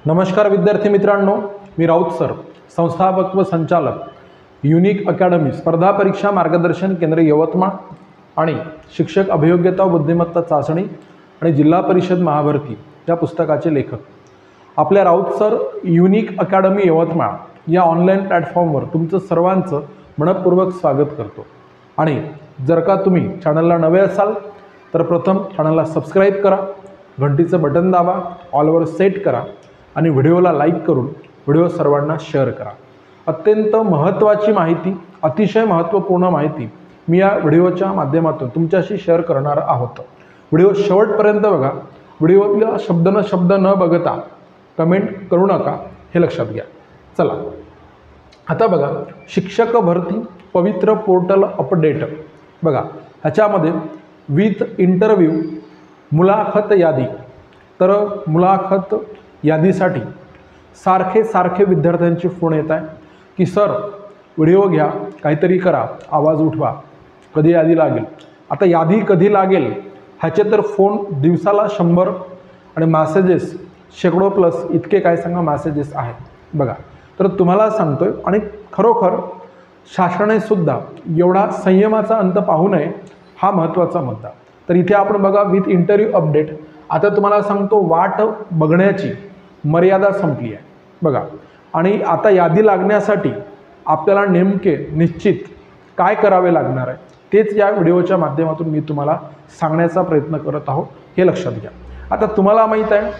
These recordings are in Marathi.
नमस्कार विद्यार्थी मित्रांनो, मी राऊत सर, संस्थापक व संचालक युनिक अकॅडमी स्पर्धा परीक्षा मार्गदर्शन केंद्र यवतमाळ आणि शिक्षक अभियोग्यता व बुद्धिमत्ता चाचणी आणि जिल्हा परिषद महाभरती या पुस्तकाचे लेखक. आपल्या Raut sir unique academy Yavatmal या ऑनलाईन प्लॅटफॉर्मवर तुमचं सर्वांचं मनपूर्वक स्वागत करतो. आणि जर का तुम्ही चॅनलला नवे असाल तर प्रथम चॅनलला सबस्क्राईब करा, घंटीचं बटन दाबा, ऑलवर सेट करा आणि व्हिडिओला लाईक करून व्हिडिओ सर्वांना शेअर करा. अत्यंत महत्त्वाची माहिती, अतिशय महत्त्वपूर्ण माहिती मी या व्हिडिओच्या माध्यमातून तुमच्याशी शेअर करणार आहोत. व्हिडिओ शेवटपर्यंत बघा. व्हिडिओतला शब्द न बघता कमेंट करू नका, हे लक्षात घ्या. चला आता बघा, शिक्षक भरती पवित्र पोर्टल अपडेट बघा. ह्याच्यामध्ये विथ इंटरव्ह्यू मुलाखत यादी. तर मुलाखत यादीसाठी सारखे विद्यार्थ्यांचे फोन येत आहे की सर व्हिडिओ घ्या, काहीतरी करा, आवाज उठवा, कधी यादी लागेल. आता यादी कधी लागेल ह्याचे तर फोन दिवसाला 100 आणि मॅसेजेस शेकडो प्लस इतके काय सांगा मॅसेजेस आहेत बघा. तर तुम्हाला सांगतोय, आणि खरोखर शासनानेसुद्धा एवढा संयमाचा अंत पाहू नये, हा महत्त्वाचा मुद्दा. तर इथे आपण बघा विथ इंटरव्ह्यू अपडेट. आता तुम्हाला सांगतो, वाट बघण्याची मर्यादा संपली आहे बघा. आणि आता यादी लागण्यासाठी आपल्याला नेमके निश्चित काय करावे लागणार आहे तेच या व्हिडिओच्या माध्यमातून मी तुम्हाला सांगण्याचा प्रयत्न करत आहोत, हे लक्षात घ्या. आता तुम्हाला माहीत आहे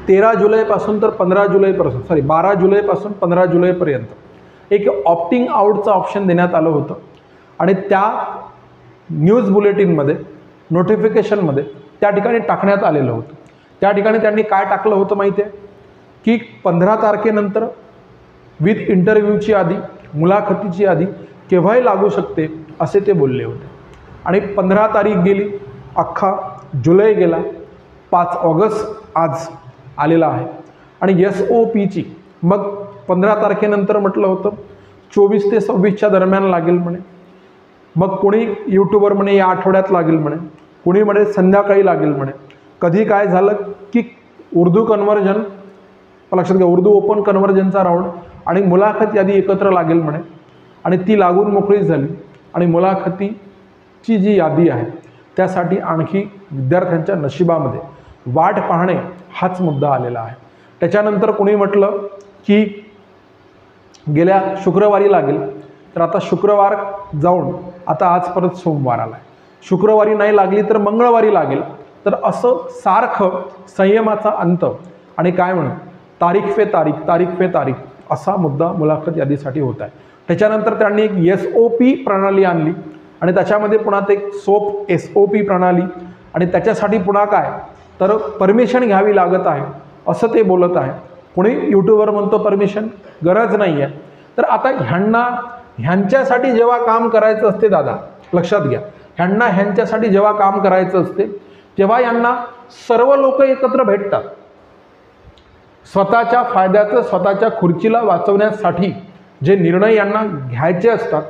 13 जुलैपासून तर 15 जुलैपासून 12 जुलैपासून 15 जुलैपर्यंत एक ऑप्टिंग आउटचं ऑप्शन देण्यात आलं होतं. आणि त्या न्यूज बुलेटिनमध्ये नोटिफिकेशनमध्ये त्या ठिकाणी टाकण्यात आलेलं होतं. त्या ठिकाणी त्यांनी काय टाकलं होतं माहिती आहे की 15 तारखेनंतर विथ इंटरव्ह्यूची यादी, मुलाखतीची यादी केव्हाही लागू शकते असे ते बोलले होते. आणि 15 तारीख गेली, अख्खा जुलै गेला, 5 ऑगस्ट आज आलेला आहे. आणि SOPची मग 15 तारखेनंतर म्हटलं होतं 24 ते 26च्या दरम्यान लागेल म्हणे. मग कोणी यूट्यूबर म्हणे या आठवड्यात लागेल म्हणे, कोणी म्हणे संध्याकाळी लागेल म्हणे. कधी काय झालं की उर्दू कन्व्हर्जन, लक्षात घ्या, उर्दू ओपन कन्व्हर्जनचा राऊंड आणि मुलाखत यादी एकत्र लागेल म्हणे. आणि ती लागून मोकळी झाली. आणि मुलाखतीची जी यादी आहे त्यासाठी आणखी विद्यार्थ्यांच्या नशिबामध्ये वाट पाहणे हाच मुद्दा आलेला आहे. त्याच्यानंतर कोणी म्हटलं की गेल्या शुक्रवारी लागेल, तर आता शुक्रवार जाऊन आता आज परत सोमवार आला आहे. शुक्रवारी नाही लागली तर मंगळवारी लागेल. तर असं सारखं संयमाचा अंत आणि काय म्हणून तारीख पे तारीख असा मुद्दा मुलाखत यादीसाठी होत आहे. त्याच्यानंतर त्यांनी एक SOP प्रणाली आणली आणि त्याच्यामध्ये पुन्हा ते SOP प्रणाली आणि त्याच्यासाठी पुन्हा काय तर परमिशन घ्यावी लागत आहे असं ते बोलत आहे. कोणी यूट्यूबवर म्हणतो परमिशन गरज नाही आहे. तर आता ह्यांच्यासाठी जेव्हा काम करायचं असते दादा, लक्षात घ्या, ह्यांच्यासाठी जेव्हा काम करायचं असते तेव्हा यांना सर्व लोक एकत्र भेटतात. स्वतःच्या फायद्याचं, स्वतःच्या खुर्चीला वाचवण्यासाठी जे निर्णय यांना घ्यायचे असतात,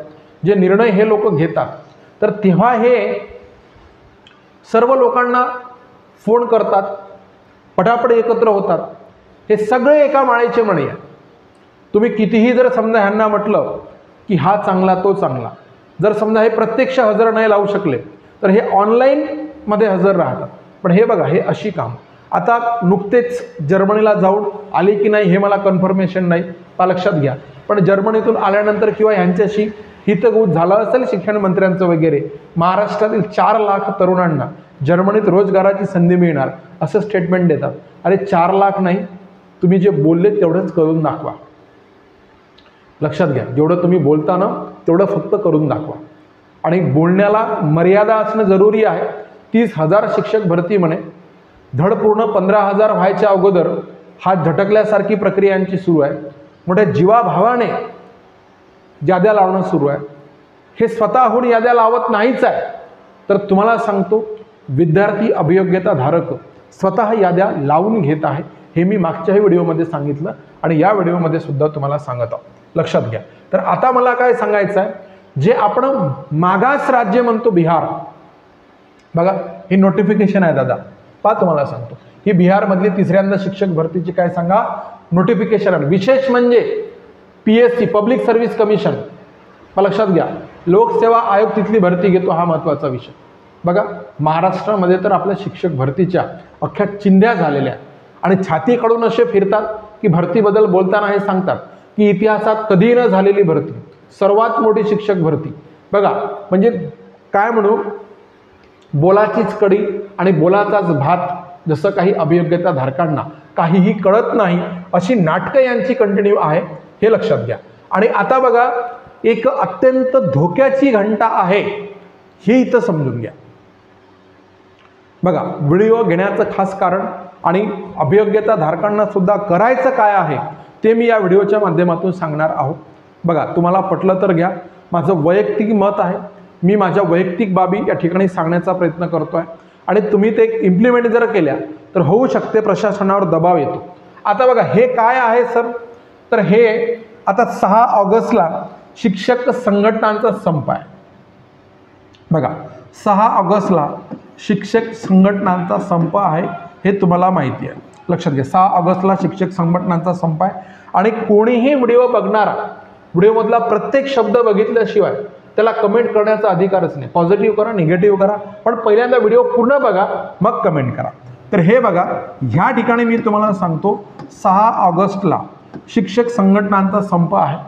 जे निर्णय हे लोक घेतात, तर तेव्हा हे सर्व लोकांना फोन करतात, पटापट एकत्र होतात. हे सगळे एका माळेचे मणी आहे. तुम्ही कितीही जर समजा ह्यांना म्हटलं की हा चांगला तो चांगला, जर समजा हे प्रत्यक्ष हजर नाही लावू शकले तर हे ऑनलाईनमध्ये हजर राहतात. पण हे बघा, हे अशी काम. आता नुकतेच जर्मनीला जाऊन आले की नाही हे मला कन्फर्मेशन नाही, लक्षात घ्या. पण जर्मनीतून आल्यानंतर किंवा ह्यांच्याशी हितगुज झालं असेल शिक्षण मंत्र्यांचं वगैरे, महाराष्ट्रातील 4 लाख तरुणांना जर्मनीत रोजगाराची संधी मिळणार असं स्टेटमेंट देतात. अरे 4 लाख नाही, तुम्ही जे बोलले तेवढंच करून दाखवा. लक्षात घ्या, जेवढं तुम्ही बोलता ना तेवढं फक्त करून दाखवा. आणि बोलण्याला मर्यादा असणं जरुरी आहे. 30,000 शिक्षक भरती म्हणे, धड पूर्ण 15,000 व्हायच्या अगोदर हा झटकल्यासारखी प्रक्रिया यांची सुरू आहे. मोठ्या जीवाभावाने याद्या लावणं सुरू आहे. हे स्वतःहून याद्या लावत नाहीच आहे. तर तुम्हाला सांगतो, विद्यार्थी अभियोग्यताधारक स्वतः याद्या लावून घेत आहे. हे मी मागच्याही व्हिडिओमध्ये सांगितलं आणि या व्हिडिओमध्ये सुद्धा तुम्हाला सांगत आहोत, लक्षात घ्या. तर आता मला काय सांगायचं आहे, जे आपण मागास राज्य म्हणतो बिहार, बघा हे नोटिफिकेशन आहे दादा, पहा तुम्हाला सांगतो, ही बिहारमधली तिसऱ्यांदा शिक्षक भरतीची काय सांगा नोटिफिकेशन आहे. विशेष म्हणजे PSC पब्लिक सर्व्हिस कमिशन, लक्षात घ्या, लोकसेवा आयोग तिथली भरती घेतो, हा महत्त्वाचा विषय. बघा महाराष्ट्रामध्ये तर आपल्या शिक्षक भरतीच्या अख्ख्या चिंध्या झालेल्या आणि छातीकडून असे फिरतात की भरतीबद्दल बोलताना हे सांगतात की इतिहासात कधी न झालेली भरती, सर्वात मोठी शिक्षक भरती. बघा म्हणजे काय म्हणू, बोलाचीच कडी आणि बोलाचाच भात, जसं काही अभियोग्यता धारकांना काहीही कळत नाही अशी नाटकं यांची कंटिन्यू आहे, हे लक्षात घ्या. आणि आता बघा एक अत्यंत धोक्याची घंटा आहे, हे इथं समजून घ्या. बघा व्हिडिओ घेण्याचं खास कारण आणि अभियोग्यता धारकांना सुद्धा करायचं काय आहे ते मी या व्हिडिओच्या माध्यमातून सांगणार आहोत. बघा तुम्हाला पटलं तर घ्या, माझं वैयक्तिक मत आहे, मी माझ्या वैयक्तिक बाबी या ठिकाणी सांगण्याचा प्रयत्न करतो आहे आणि तुम्ही ते इम्प्लिमेंट जर केल्या तर होऊ शकते प्रशासनावर दबाव येतो. आता बघा हे काय आहे सर, तर हे आता 6 ऑगस्टला शिक्षक संघटनांचा संप आहे. बघा 6 ऑगस्टला शिक्षक संघटनांचा संप आहे, हे तुम्हाला माहिती आहे, लक्षात घ्या. 6 ऑगस्टला शिक्षक संघटनांचा संप आहे आणि कोणीही व्हिडिओ बघणारा व्हिडिओमधला प्रत्येक शब्द बघितल्याशिवाय त्याला कमेंट करण्याचा अधिकारच नाही. पॉझिटिव्ह करा, निगेटिव्ह करा, पण पहिल्यांदा व्हिडिओ पूर्ण बघा मग कमेंट करा. तर हे बघा ह्या ठिकाणी मी तुम्हाला सांगतो 6 ऑगस्टला शिक्षक संघटनांचा संप आहे,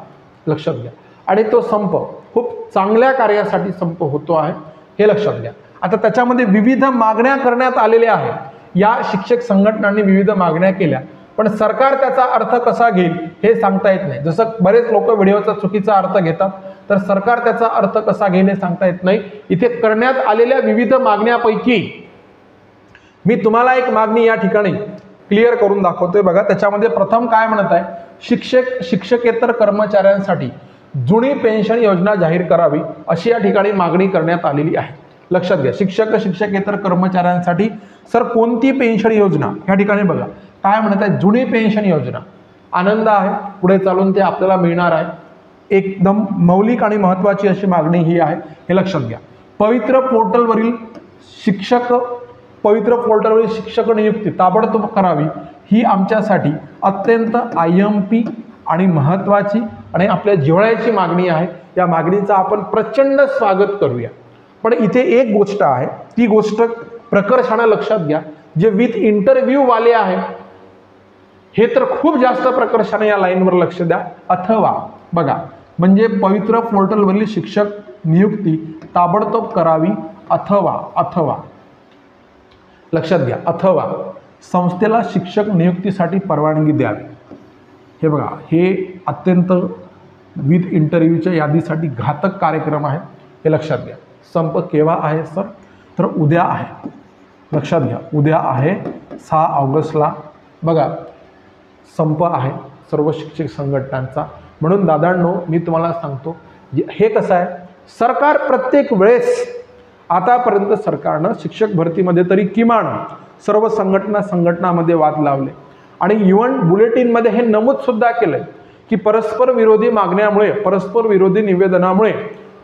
लक्षात घ्या. आणि तो संप खूप चांगल्या कार्यासाठी संप होतो आहे, हे लक्षात घ्या. आता त्याच्यामध्ये विविध मागण्या करण्यात आलेल्या आहेत. या शिक्षक संघटनांनी विविध मागण्या केल्या, पण सरकार त्याचा अर्थ कसा घेईल हे सांगता येत नाही. जसं बरेच लोक व्हिडिओचा चुकीचा अर्थ घेतात, तर सरकार त्याचा अर्थ कसा घेईल हे सांगता येत नाही. इथे करण्यात आलेल्या विविध मागण्यापैकी मी तुम्हाला एक मागणी या ठिकाणी क्लिअर करून दाखवतोय. बघा त्याच्यामध्ये प्रथम काय म्हणत आहे, शिक्षकेतर कर्मचाऱ्यांसाठी जुनी पेन्शन योजना जाहीर करावी अशी या ठिकाणी मागणी करण्यात आलेली आहे. लक्षात घ्या, शिक्षकेतर कर्मचाऱ्यांसाठी सर कोणती पेन्शन योजना, या ठिकाणी बघा काय म्हणत आहे, जुनी पेन्शन योजना. आनंद आहे, पुढे चालून ते आपल्याला मिळणार आहे. एकदम मौलिक आणि महत्त्वाची अशी मागणी ही आहे, हे लक्षात घ्या. पवित्र पोर्टलवरील शिक्षक नियुक्ती ताबडतोब करावी, ही आमच्यासाठी अत्यंत IMP आणि महत्त्वाची आणि आपल्या जिव्हाळ्याची मागणी आहे. या मागणीचं आपण प्रचंड स्वागत करूया. पण इथे एक गोष्ट आहे, ती गोष्ट प्रकर्षाने लक्षात घ्या. जे विथ इंटरव्ह्यू वाले आहेत हे तर खूप जास्त प्रकर्षाने या लाईनवर लक्ष द्या. अथवा बघा म्हणजे पवित्र पोर्टलवरील शिक्षक नियुक्ती ताबडतोब करावी, अथवा लक्षात घ्या, अथवा संस्थेला शिक्षक नियुक्तीसाठी परवानगी द्यावी. हे बघा हे अत्यंत विथ इंटरव्ह्यूच्या यादीसाठी घातक कार्यक्रम आहे, हे लक्षात घ्या. संप केव्हा आहे सर, तर उद्या आहे, लक्षात घ्या. उद्या आहे 6 ऑगस्टला बघा संप आहे सर्व शिक्षक संघटनांचा. म्हणून दादांनो मी तुम्हाला सांगतो, हे कसं आहे, सरकार प्रत्येक वेळेस आतापर्यंत सरकारनं शिक्षक भरतीमध्ये तरी किमान सर्व संघटनामध्ये वाद लावले आणि इव्हन बुलेटिनमध्ये हे नमूद सुद्धा केलंय की परस्पर विरोधी मागण्यामुळे, परस्पर विरोधी निवेदनामुळे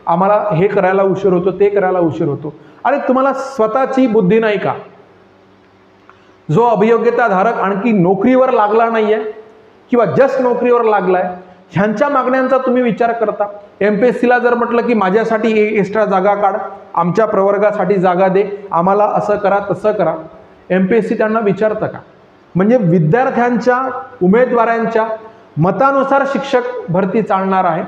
आम्हाला हे करायला उशीर होतो, ते करायला उशीर होतो. आणि तुम्हाला स्वतःची बुद्धी नाही का? जो अभियोग्यता धारक आणखी नोकरीवर लागला नाहीये किंवा जस्ट नोकरीवर लागलाय, ह्यांच्या मागण्यांचा तुम्ही विचार करता. MPSCला जर म्हटलं की माझ्यासाठी एक्स्ट्रा जागा काढ, आमच्या प्रवर्गासाठी जागा दे, आम्हाला असं करा तसं करा, MPSC त्यांना विचारतं का? म्हणजे विद्यार्थ्यांच्या उमेदवारांच्या मतानुसार शिक्षक भरती चालणार आहे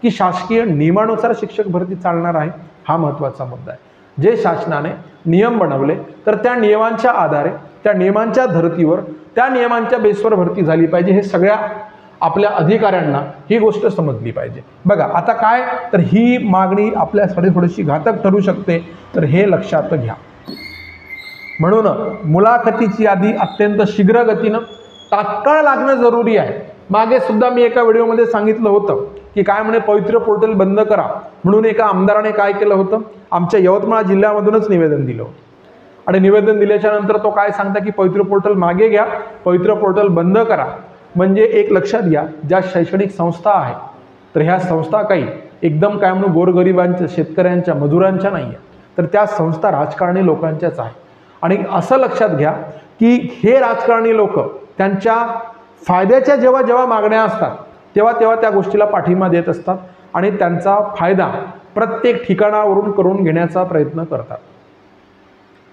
की शासकीय नियमानुसार शिक्षक भरती चालणार आहे, हा महत्त्वाचा मुद्दा आहे. जे शासनाने नियम बनवले तर त्या नियमांच्या आधारे, त्या नियमांच्या धर्तीवर, त्या नियमांच्या बेसवर भरती झाली पाहिजे. हे सगळ्या आपल्या अधिकाऱ्यांना ही गोष्ट समजली पाहिजे. बघा आता काय, तर ही मागणी आपल्यासाठी थोडीशी घातक ठरू शकते, तर हे लक्षात घ्या. म्हणून मुलाखतीची यादी अत्यंत शीघ्र गतीनं तात्काळ लागणं जरुरी आहे. मागे सुद्धा मी एका व्हिडिओमध्ये सांगितलं होतं की काय म्हणे, पवित्र पोर्टल बंद करा म्हणून एका आमदाराने काय केलं होतं, आमच्या यवतमाळ जिल्ह्यामधूनच निवेदन दिलं होतं. आणि निवेदन दिल्याच्या नंतर तो काय सांगता की पवित्र पोर्टल मागे घ्या, पवित्र पोर्टल बंद करा. म्हणजे एक लक्षात घ्या, ज्या शैक्षणिक संस्था आहेत तर ह्या संस्था काही एकदम काय म्हणून गोरगरिबांच्या, शेतकऱ्यांच्या, मजुरांच्या नाही आहेत, तर त्या संस्था राजकारणी लोकांच्याच आहेत. आणि असं लक्षात घ्या की हे राजकारणी लोक त्यांच्या फायद्याच्या जेव्हा जेव्हा मागण्या असतात तेव्हा तेव्हा त्या गोष्टीला पाठिंबा देत असतात आणि त्यांचा फायदा प्रत्येक ठिकाणावरून करून घेण्याचा प्रयत्न करतात.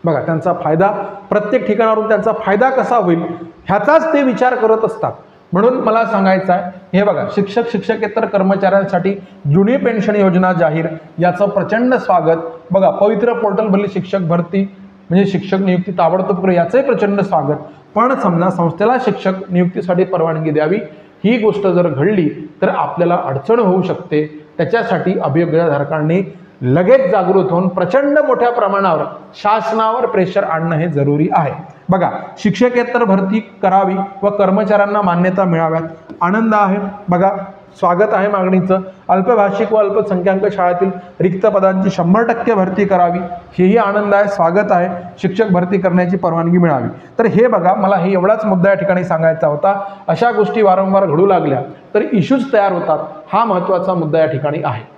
बघा, त्यांचा फायदा प्रत्येक ठिकाणावरून त्यांचा फायदा कसा होईल ह्याचाच ते विचार करत असतात. म्हणून मला सांगायचं आहे, हे बघा, शिक्षकेतर कर्मचाऱ्यांसाठी जुनी पेन्शन योजना जाहीर, याचं प्रचंड स्वागत. बघा, पवित्र पोर्टल भरली शिक्षक भरती म्हणजे शिक्षक नियुक्ती ताबडतोब करू, याचंही प्रचंड स्वागत. पण समजा संस्थेला शिक्षक नियुक्तीसाठी परवानगी द्यावी ही गोष्ट जर घडली तर आपल्याला अडचण होऊ शकते. त्याच्यासाठी अभियोग्यधारकांनी लगेच जागृत होऊन प्रचंड मोठ्या प्रमाणावर शासनावर प्रेशर आणणं हे जरुरी आहे. बघा, शिक्षकेतर भरती करावी व कर्मचाऱ्यांना मान्यता मिळाव्यात, आनंद आहे. बघा, स्वागत आहे मागणीचं. अल्पभाषिक व अल्पसंख्याक शाळेतील रिक्त पदांची 100% भरती करावी, हेही आनंद आहे, स्वागत आहे. शिक्षक भरती करण्याची परवानगी मिळावी. तर हे बघा, मला हे एवढाच मुद्दा या ठिकाणी सांगायचा होता. अशा गोष्टी वारंवार घडू लागल्या तर इश्यूज तयार होतात, हा महत्त्वाचा मुद्दा या ठिकाणी आहे.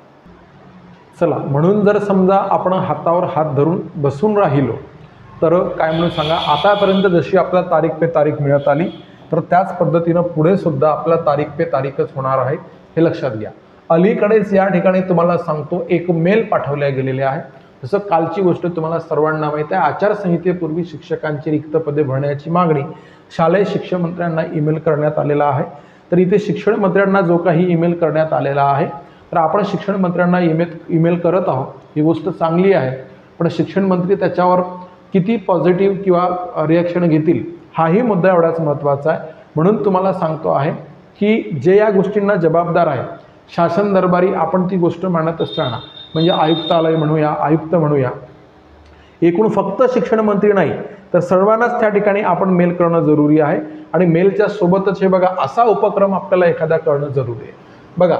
चला, म्हणून जर समजा आपण हातावर हात धरून बसून राहिलो तर काय म्हणून सांगा, आतापर्यंत जशी आपल्याला तारीख पे तारीख मिळत आली तर त्याच पद्धतीनं पुढे सुद्धा आपला तारीख पे तारीखच होणार आहे, हे लक्षात घ्या. अलीकडेच या ठिकाणी तुम्हाला सांगतो एक मेल पाठवल्या गेलेले आहे. जसं कालची गोष्ट तुम्हाला सर्वांना माहीत आहे, आचारसंहितेपूर्वी शिक्षकांची रिक्त पदे भरण्याची मागणी शालेय शिक्षण मंत्र्यांना ईमेल करण्यात आलेला आहे. तर इथे शिक्षण मंत्र्यांना जो काही ईमेल करण्यात आलेला आहे तर आपण शिक्षण मंत्र्यांना ईमेल करत आहोत, ही गोष्ट चांगली आहे. पण शिक्षण मंत्री त्याच्यावर किती पॉझिटिव्ह किंवा रिॲक्शन घेतील हाही मुद्दा एवढाच महत्त्वाचा आहे. म्हणून तुम्हाला सांगतो आहे की जे या गोष्टींना जबाबदार आहे शासन दरबारी आपण ती गोष्ट मांडत असताना, म्हणजे आयुक्तालय म्हणूया, आयुक्त म्हणूया, एकूण फक्त शिक्षण मंत्री नाही तर सर्वांनाच त्या ठिकाणी आपण मेल करणं जरुरी आहे. आणि मेलच्या सोबतच हे बघा, असा उपक्रम आपल्याला एखादा करणं जरुरी आहे. बघा,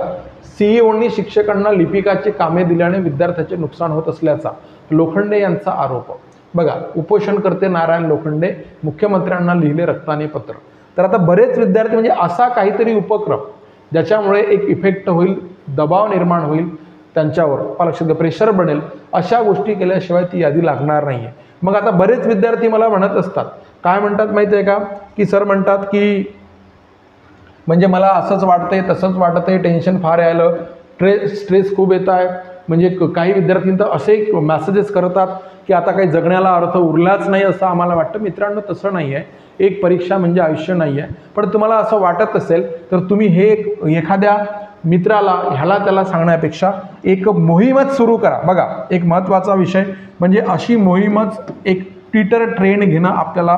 सीईओनी शिक्षकांना लिपिकाची कामे दिल्याने विद्यार्थ्याचे नुकसान होत असल्याचा लोखंडे यांचा आरोप. बघा, उपोषणकर्ते नारायण लोखंडे मुख्यमंत्र्यांना लिहिले रक्ताने पत्र. तर आता बरेच विद्यार्थी म्हणजे असा काहीतरी उपक्रम ज्याच्यामुळे एक इफेक्ट होईल, दबाव निर्माण होईल त्यांच्यावर, लक्षात प्रेशर बनेल, अशा गोष्टी केल्याशिवाय ती यादी लागणार नाही आहे. मग आता बरेच विद्यार्थी मला म्हणत असतात, काय म्हणतात माहिती आहे का, की सर म्हणतात की म्हणजे मला असंच वाटतंय तसंच वाटतंय, टेन्शन फार यायलं, स्ट्रेस खूप येत आहे. म्हणजे काही विद्यार्थी तर असे मेसेजेस करतात की आता काही जगण्याला अर्थ उरलाच नाही असं आम्हाला वाटतं. मित्रांनो, तसं नाही आहे. एक परीक्षा म्हणजे आयुष्य नाही आहे. पण तुम्हाला असं वाटत असेल तर तुम्ही हे एखाद्या मित्राला ह्याला त्याला सांगण्यापेक्षा एक मोहीमच सुरू करा. बघा, एक महत्त्वाचा विषय म्हणजे अशी मोहीमच एक ट्विटर ट्रेंड घेणं आपल्याला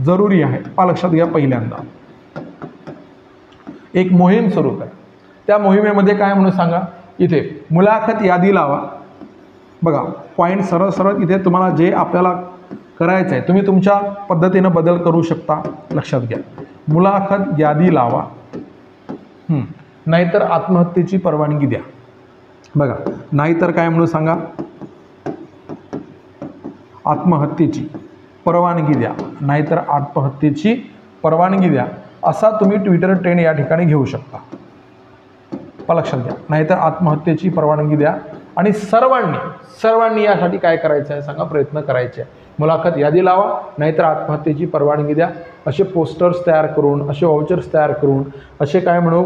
जरुरी आहे. लक्षात घ्या, पहिल्यांदा एक मोहीम सुरू करा. त्या मोहिमेमध्ये काय म्हणून सांगा, इथे मुलाखत यादी लावा. बघा, पॉईंट सरळ सरळ इथे तुम्हाला जे आपल्याला करायचं आहे तुम्ही तुमच्या पद्धतीनं बदल करू शकता. लक्षात घ्या, मुलाखत यादी लावा, नाहीतर आत्महत्येची परवानगी द्या. बघा, नाहीतर काय म्हणून सांगा, आत्महत्येची परवानगी द्या, नाहीतर आत्महत्येची परवानगी द्या, असा तुम्ही ट्विटर ट्रेंड या ठिकाणी घेऊ शकता. लक्षात घ्या, नाहीतर आत्महत्येची परवानगी द्या. आणि सर्वांनी यासाठी काय करायचं आहे सांगा, प्रयत्न करायचे आहे. मुलाखत यादी लावा, नाहीतर आत्महत्येची परवानगी द्या, असे पोस्टर्स तयार करून, असे वाउचर्स तयार करून, असे काय म्हणू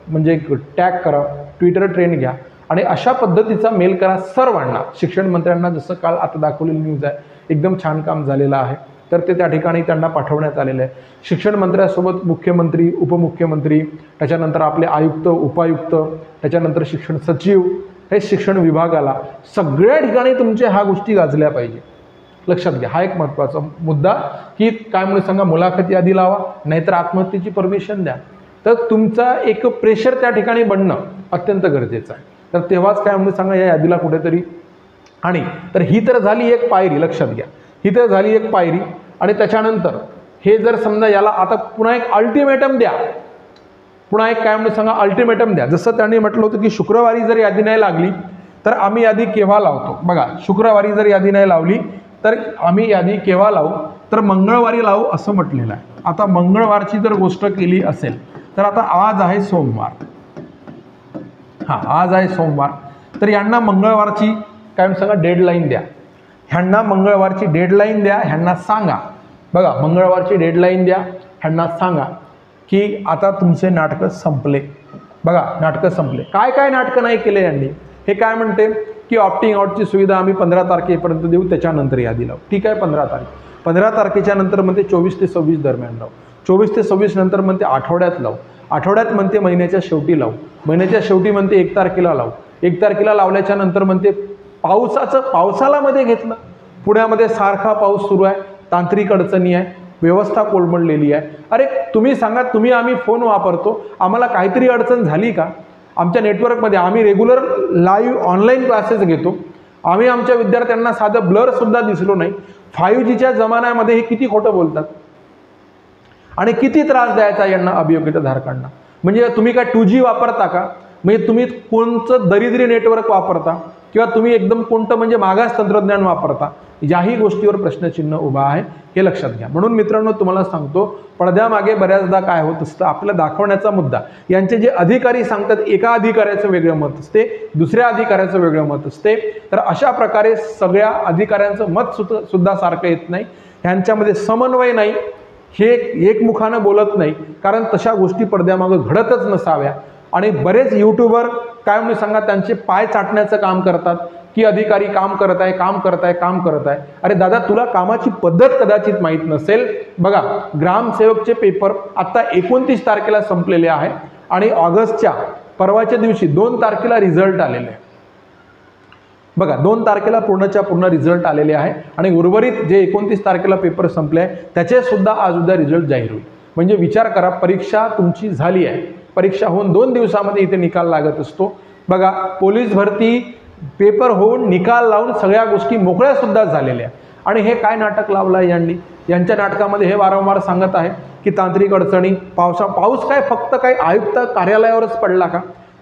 म्हणजे टॅग करा, ट्विटर ट्रेंड घ्या आणि अशा पद्धतीचा मेल करा सर्वांना. शिक्षण मंत्र्यांना जसं काल आता दाखवलेली न्यूज आहे, एकदम छान काम झालेलं आहे. तर ते त्या ठिकाणी त्यांना पाठवण्यात आलेलं आहे. शिक्षण मंत्र्यासोबत मुख्यमंत्री, उपमुख्यमंत्री, त्याच्यानंतर आपले आयुक्त, उपायुक्त, त्याच्यानंतर शिक्षण सचिव, हे शिक्षण विभागाला सगळ्या ठिकाणी तुमच्या ह्या गोष्टी गाजल्या पाहिजे. लक्षात घ्या, हा एक महत्त्वाचा मुद्दा की काय म्हणून सांगा, मुलाखत यादी लावा, नाहीतर आत्महत्येची परमिशन द्या. तर तुमचा एक प्रेशर त्या ठिकाणी बनणं अत्यंत गरजेचं आहे. तर तेव्हाच काय म्हणून सांगा, या यादीला कुठेतरी. आणि तर ही तर झाली एक पायरी, लक्षात घ्या, ही तर झाली एक पायरी. आणि त्याच्यानंतर हे जर समजा याला आता पुन्हा एक अल्टिमेटम द्या, पुन्हा एक काय म्हणून सांगा, अल्टिमेटम द्या. जसं त्यांनी म्हटलं होतं की शुक्रवारी जर यादी नाही लागली तर आम्ही यादी केव्हा लावतो. बघा, शुक्रवारी जर यादी नाही लावली तर आम्ही यादी केव्हा लावू, तर मंगळवारी लावू असं म्हटलेलं आहे. आता मंगळवारची जर गोष्ट केली असेल तर आता आज आहे सोमवार, आज आहे सोमवार, तर यांना मंगळवारची काय म्हणून सांगा डेडलाईन द्या. ह्यांना मंगळवारची डेडलाईन द्या, ह्यांना सांगा, बघा मंगळवारची डेडलाईन द्या, ह्यांना सांगा की आता तुमचे नाटकं संपले. बघा नाटकं संपले. काय काय नाटकं नाही केले यांनी. हे काय म्हणते की ऑप्टिंग आउटची सुविधा आम्ही 15 तारखेपर्यंत देऊ, त्याच्यानंतर यादी लावू. ठीक आहे, 15 तारीख. 15 तारखेच्या नंतर म्हणते 24 ते 26 दरम्यान लावू. 24 ते 26 नंतर म्हणते आठवड्यात लावू. आठवड्यात म्हणते महिन्याच्या शेवटी लावू. महिन्याच्या शेवटी म्हणते 1 तारखेला लावू. 1 तारखेला लावल्याच्या नंतर म्हणते पावसाला मध्ये घेतलं. पुण्यामध्ये सारखा पाऊस सुरू आहे, तांत्रिक अडचणी आहे, व्यवस्था कोलमडलेली आहे. अरे तुम्ही सांगा, आम्ही फोन वापरतो, आम्हाला काहीतरी अडचण झाली का? आमच्या नेटवर्कमध्ये आम्ही रेग्युलर लाईव्ह ऑनलाईन क्लासेस घेतो, आम्ही आमच्या विद्यार्थ्यांना साधं ब्लरसुद्धा दिसलो नाही. 5Gच्या जमान्यामध्ये हे किती खोटं बोलतात आणि किती त्रास द्यायचा यांना अभियोग्यताधारकांना. म्हणजे तुम्ही काय 2G वापरता का? म्हणजे तुम्ही कोणतं दरिद्री नेटवर्क वापरता किंवा तुम्ही एकदम कोणतं म्हणजे मागास तंत्रज्ञान वापरता, याही गोष्टीवर प्रश्नचिन्ह उभा आहे, हे लक्षात घ्या. म्हणून मित्रांनो तुम्हाला सांगतो, पडद्यामागे बऱ्याचदा काय होत असतं, आपल्या दाखवण्याचा मुद्दा, यांचे जे अधिकारी सांगतात एका अधिकाऱ्याचं वेगळं मत असते, दुसऱ्या अधिकाऱ्याचं वेगळं मत असते. तर अशा प्रकारे सगळ्या अधिकाऱ्यांचं मत सुद्धा सारखं येत नाही, ह्यांच्यामध्ये समन्वय नाही, हे एकमुखानं बोलत नाही, कारण तशा गोष्टी पडद्यामागं घडतच नसाव्या. आणि बरेच यूट्यूबर काय म्हणून सांगा, त्यांचे पाय चाटण्याचं काम करतात की अधिकारी काम करत आहे. अरे दादा, तुला कामाची पद्धत कदाचित माहीत नसेल. बघा ग्रामसेवकचे पेपर आता 29 तारखेला संपलेले आहे आणि ऑगस्टच्या परवाच्या दिवशी 2 तारखेला रिझल्ट आलेले आहे. बघा 2 तारखेला पूर्णच्या पूर्ण रिझल्ट आलेले आहे आणि उर्वरित जे 29 तारखेला पेपर संपले आहे त्याचे सुद्धा आज उद्या रिझल्ट जाहीर होईल. म्हणजे विचार करा, परीक्षा तुमची झाली आहे, परीक्षा होऊन 2 दिवसामध्ये इथे निकाल लागत असतो. बघा पोलीस भरती पेपर होऊन निकाल लावून सगळ्या गोष्टी मोकळ्या सुद्धा झालेल्या. आणि हे काय नाटक लावलं आहे यांनी. यांच्या नाटकामध्ये हे वारंवार सांगत आहे की तांत्रिक अडचणी, पाऊस काय फक्त काय आयुक्त कार्यालयावरच पडला का?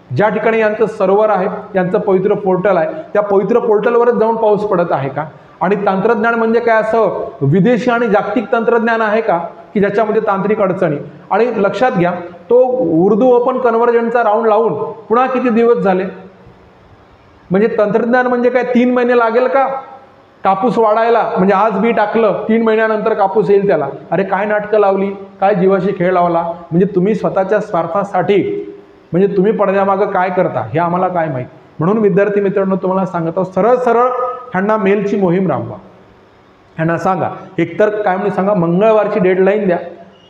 ज्या ठिकाणी यांचं सर्व्हर आहे, यांचं पवित्र पोर्टल आहे, त्या पवित्र पोर्टलवरच जाऊन पाऊस पडत आहे का? आणि तंत्रज्ञान म्हणजे काय असं विदेशी आणि जागतिक तंत्रज्ञान आहे का की ज्याच्यामध्ये तांत्रिक अडचणी? आणि लक्षात घ्या, तो उर्दू ओपन कन्व्हर्जनचा राऊंड लावून पुन्हा किती दिवस झाले? म्हणजे तंत्रज्ञान म्हणजे काय 3 महिने लागेल का कापूस वाढायला? म्हणजे आज बी टाकलं 3 महिन्यानंतर कापूस येईल त्याला. अरे काय नाटकं लावली, काय जीवाशी खेळ लावला. म्हणजे तुम्ही स्वतःच्या स्वार्थासाठी, म्हणजे तुम्ही पडद्यामागं काय करता हे आम्हाला काय माहीत. म्हणून विद्यार्थी मित्रांनो तुम्हाला सांगतो, सरळ ह्यांना मेलची मोहीम राबवा. ह्यांना सांगा, एकतर काय म्हणून सांगा, मंगळवारची डेडलाईन द्या.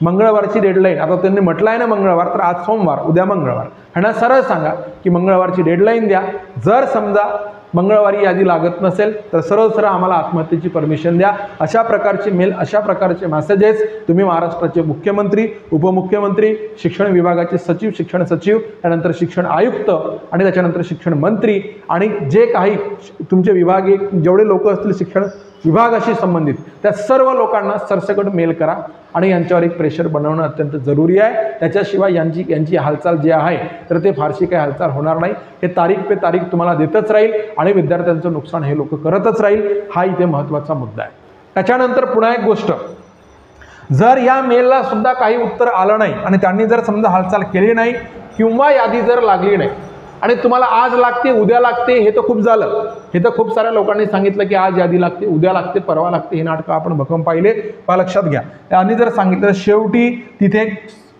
मंगळवारची डेडलाईन, आता त्यांनी म्हटलं आहे ना मंगळवार, तर आज सोमवार, उद्या मंगळवार. ह्यांना सरळ सांगा की मंगळवारची डेडलाईन द्या. जर समजा मंगळवारी यादी लागत नसेल तर सरळ आम्हाला आत्महत्येची परमिशन द्या. अशा प्रकारचे मेल, अशा प्रकारचे मेसेजेस तुम्ही महाराष्ट्राचे मुख्यमंत्री, उपमुख्यमंत्री, शिक्षण विभागाचे सचिव, शिक्षण सचिव, त्यानंतर शिक्षण आयुक्त आणि त्याच्यानंतर शिक्षण मंत्री आणि जे काही तुमचे विभागीय जेवढे लोक असतील शिक्षण विभागाशी संबंधित त्या सर्व लोकांना सरसकट मेल करा आणि यांच्यावर एक प्रेशर बनवणं अत्यंत जरुरी आहे. त्याच्याशिवाय यांची हालचाल जी आहे तर ते फारशी काही हालचाल होणार नाही. हे तारीख पे तारीख तुम्हाला देतच राहील आणि विद्यार्थ्यांचं नुकसान हे लोक करतच राहील. हा इथे महत्त्वाचा मुद्दा आहे. त्याच्यानंतर पुन्हा एक गोष्ट, जर या मेलला सुद्धा काही उत्तर आलं नाही आणि त्यांनी जर समजा हालचाल केली नाही किंवा यादी जर लागली नाही आणि तुम्हाला आज लागते, उद्या लागते, हे तर खूप झालं. हे तर खूप साऱ्या लोकांनी सांगितलं की आज यादी लागते, उद्या लागते, परवा लागते. हे नाटकं आपण भक्कम पाहिले. लक्षात घ्या, त्यांनी जर सांगितलं शेवटी तिथे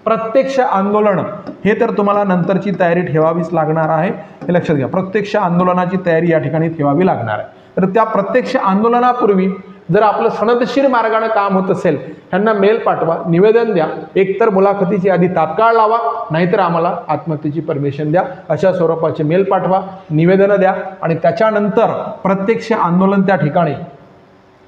प्रत्यक्ष आंदोलन, हे तर तुम्हाला नंतरची तयारी ठेवावीच लागणार आहे. हे लक्षात घ्या, प्रत्यक्ष आंदोलनाची तयारी या ठिकाणी ठेवावी लागणार आहे. तर त्या प्रत्यक्ष आंदोलनापूर्वी जर आपलं सनदशीर मार्गाने काम होत असेल, त्यांना मेल पाठवा, निवेदन द्या. एकतर मुलाखतीची यादी तात्काळ लावा, नाहीतर आम्हाला आत्महत्येची परमिशन द्या. अशा स्वरूपाचे मेल पाठवा, निवेदनं द्या आणि त्याच्यानंतर प्रत्यक्ष आंदोलन त्या ठिकाणी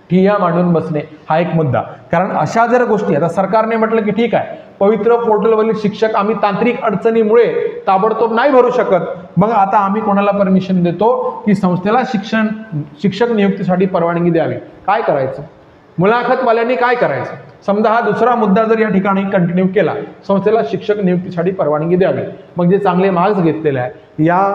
ठिय्या मांडून बसणे हा एक मुद्दा. कारण अशा जर गोष्टी, आता सरकारने म्हटलं की ठीक आहे पवित्र पोर्टलवरील शिक्षक आम्ही तांत्रिक अडचणीमुळे ताबडतोब नाही भरू शकत, मग आता आम्ही कोणाला परमिशन देतो की संस्थेला शिक्षक नियुक्तीसाठी परवानगी द्यावी. काय करायचं? मुलाखतवाल्यांनी काय करायचं? समजा हा दुसरा मुद्दा जर या ठिकाणी कंटिन्यू केला, संस्थेला शिक्षक नियुक्तीसाठी परवानगी द्यावी, मग जे चांगले मार्क्स घेतलेले आहे या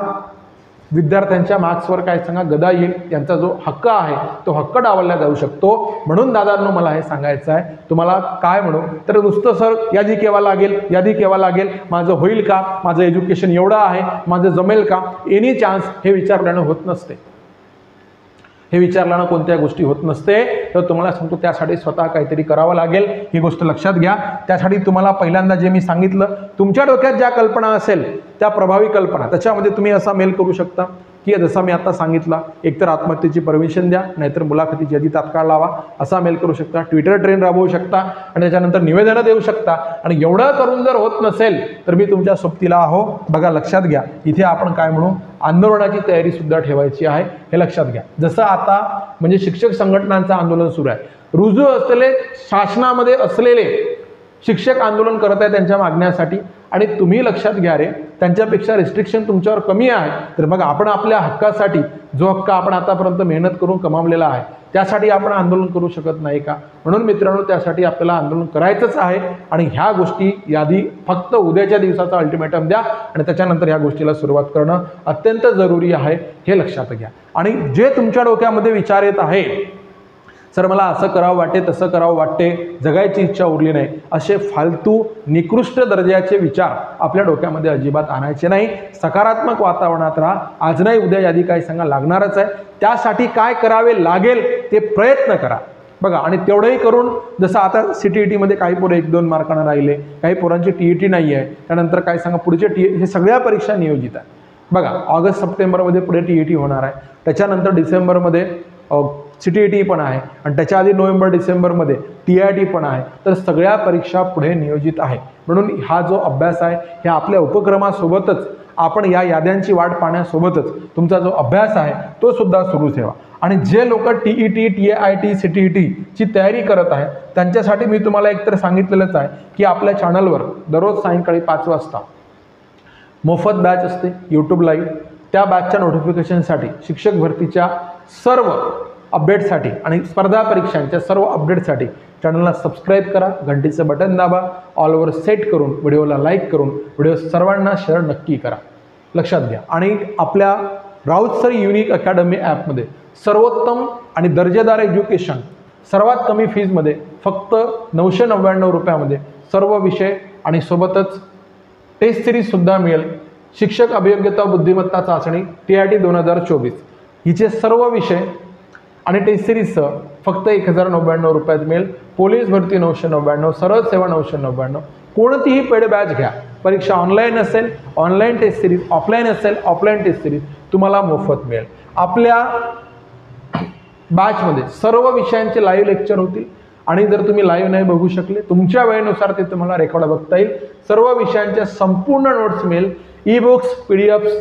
विद्यार्थ्यांच्या मार्क्सवर काय सांगा गदा येईल. यांचा जो हक्क आहे तो हक्क डावलला जाऊ शकतो. म्हणून दादांनो मला हे सांगायचं आहे तुम्हाला. काय म्हणू तर नुसतं सर यादी केव्हा लागेल, यादी केव्हा लागेल, माझं होईल का, माझं एज्युकेशन एवढं आहे, माझं जमेल का, एनी चान्स हे विचारल्यानं होत नसते. हे विचारल्यानं कोणत्या गोष्टी होत नसते. तर तुम्हाला सांगतो त्यासाठी स्वतः काहीतरी करावं लागेल, ही गोष्ट लक्षात घ्या. त्यासाठी तुम्हाला पहिल्यांदा जे मी सांगितलं, तुमच्या डोक्यात ज्या कल्पना असेल त्या प्रभावी कल्पना, त्याच्यामध्ये तुम्ही असा मेल करू शकता की जसा मी आता सांगितला, एकतर आत्महत्येची परमिशन द्या, नाहीतर मुलाखतीची यादी तात्काळ लावा, असा मेल करू शकता. ट्विटर ट्रेंड राबवू शकता आणि त्याच्यानंतर निवेदनं देऊ शकता. आणि एवढं करून जर होत नसेल तर मी तुमच्या सोबतीला आहो. बघा लक्षात घ्या, इथे आपण काय म्हणू, आंदोलनाची तयारी सुद्धा ठेवायची आहे, हे लक्षात घ्या. जसं आता म्हणजे शिक्षक संघटनांचं आंदोलन सुरू आहे, रुजू असलेले शासनामध्ये असलेले शिक्षक आंदोलन करत आहे त्यांच्या मागण्यासाठी, आणि तुम्ही लक्षात घ्या रे, त्यांच्यापेक्षा रिस्ट्रिक्शन तुमच्यावर कमी आहे. तर मग आपण आपल्या हक्कासाठी, जो हक्क आपण आतापर्यंत मेहनत करून कमावलेला आहे, त्यासाठी आपण आंदोलन करू शकत नाही का? म्हणून मित्रांनो, त्यासाठी आपल्याला आंदोलन करायचंच आहे. आणि ह्या गोष्टी यादी फक्त उद्याच्या दिवसाचा अल्टिमेटम द्या आणि त्याच्यानंतर ह्या गोष्टीला सुरुवात करणं अत्यंत जरुरी आहे, हे लक्षात घ्या. आणि जे तुमच्या डोक्यामध्ये विचार येत आहे, सर मला असं करावं वाटते, तसं करावं वाटते, जगायची इच्छा उरली नाही, असे फालतू निकृष्ट दर्जाचे विचार आपल्या डोक्यामध्ये अजिबात आणायचे नाही. सकारात्मक वातावरणात राहा. आज नाही उद्या यादी काय सांगा लागणारच आहे. त्यासाठी काय करावे लागेल ते प्रयत्न करा. बघा, आणि तेवढंही करून, जसं आता CTET मध्ये काही पोरं 1-2 मार्कानं राहिले, काही पोरांची TET नाही आहे, त्यानंतर काय सांगा पुढचे हे सगळ्या परीक्षा नियोजित आहे. बघा, ऑगस्ट-सप्टेंबरमध्ये पुढे TET होणार आहे, त्याच्यानंतर डिसेंबरमध्ये CTET पण आहे, आणि त्याच्या आधी नोव्हेंबर-डिसेंबरमध्ये TIT पण आहे. तर सगळ्या परीक्षा पुढे नियोजित आहे. म्हणून हा जो अभ्यास आहे, हे आपल्या उपक्रमासोबतच, आपण या याद्यांची वाट पाहण्यासोबतच तुमचा जो अभ्यास आहे तो सुद्धा सुरू ठेवा. आणि जे लोक TET, TIT, CTET ची तयारी करत आहे, त्यांच्यासाठी मी तुम्हाला एकतर सांगितलेलंच आहे की आपल्या चॅनलवर दररोज सायंकाळी 5 वाजता मोफत बॅच असते YouTube लाईव्ह. त्या बॅचच्या नोटिफिकेशनसाठी, शिक्षक भरतीच्या सर्व अपडेटसाठी आणि स्पर्धा परीक्षांच्या सर्व अपडेटसाठी चॅनलला सबस्क्राईब करा, घंटीचं बटन दाबा, ऑलवर सेट करून, व्हिडिओला लाईक करून व्हिडिओ सर्वांना शेअर नक्की करा. लक्षात घ्या. आणि आपल्या राऊत सर युनिक अकॅडमी ॲपमध्ये सर्वोत्तम आणि दर्जेदार एज्युकेशन सर्वात कमी फीजमध्ये फक्त 999 रुपयामध्ये सर्व विषय, आणि सोबतच टेस्ट सिरीजसुद्धा मिळेल. शिक्षक अभियोग्यता बुद्धिमत्ता चाचणी TIT 2024 हिचे सर्व विषय आणि टेस्ट सिरीजचं फक्त 1099 रुपयात मिळेल. पोलीस भरती 999, सरळ सेवा 999. कोणतीही पेड बॅच घ्या, परीक्षा ऑनलाईन असेल, ऑनलाईन टेस्ट सिरीज, ऑफलाईन असेल, ऑफलाईन टेस्ट सिरीज तुम्हाला मोफत मिळेल. आपल्या बॅचमध्ये सर्व विषयांचे लाईव्ह लेक्चर होतील, आणि जर तुम्ही लाईव्ह नाही बघू शकले, तुमच्या वेळेनुसार ते तुम्हाला रेकॉर्ड बघता येईल. सर्व विषयांच्या संपूर्ण नोट्स मिळेल, ई-बुक्स, PDFs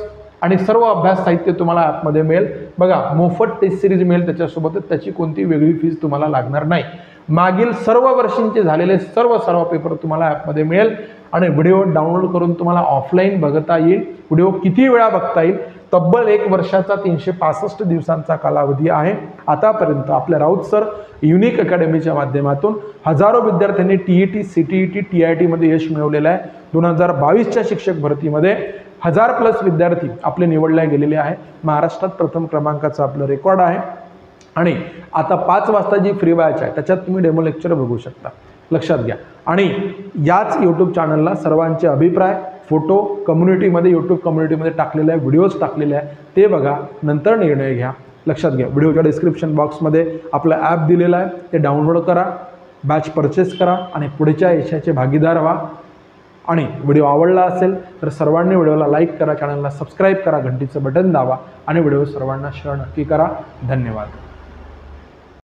आणि सर्व अभ्यास साहित्य तुम्हाला ॲपमध्ये मिळेल. बघा, मोफत टेस्ट सिरीज मिळेल, त्याच्यासोबतच त्याची कोणती वेगळी फीज तुम्हाला लागणार नाही. मागील सर्व वर्षांचे झालेले सर्व पेपर तुम्हाला ॲपमध्ये मिळेल, आणि व्हिडिओ डाउनलोड करून तुम्हाला ऑफलाईन बघता येईल. व्हिडिओ किती वेळा बघता येईल, तब्बल 1 वर्षाचा 365 दिवसांचा कालावधी आहे. आतापर्यंत आपल्या राऊत सर युनिक अकॅडमीच्या माध्यमातून हजारो विद्यार्थ्यांनी TET, CTET, TIT मध्ये यश मिळवलेलं आहे. 2022च्या शिक्षक भरतीमध्ये 1000+ विद्यार्थी आपले निवडले गेलेले आहे. महाराष्ट्रात प्रथम क्रमांकाचं आपलं रेकॉर्ड आहे. आणि आता 5 वाजता जी फ्री बॅच आहे त्याच्यात तुम्ही डेमो लेक्चर बघू शकता. लक्षात घ्या. आणि याच यूट्यूब चॅनलला सर्वांचे अभिप्राय, फोटो कम्युनिटीमध्ये, यूट्यूब कम्युनिटीमध्ये टाकलेले आहे, व्हिडिओज टाकलेले आहे, ते बघा, नंतर निर्णय घ्या. लक्षात घ्या. व्हिडिओच्या डिस्क्रिप्शन बॉक्समध्ये आपलं ॲप दिलेलं आहे, ते डाउनलोड करा, बॅच परचेस करा आणि पुढच्या यशाचे भागीदार व्हा. आणि व्हिडिओ आवडला असेल तर सर्वांनी व्हिडिओला लाईक करा, चॅनलला सबस्क्राईब करा, घंटीचं बटन दाबा आणि व्हिडिओ सर्वांना शेअर नक्की करा. धन्यवाद.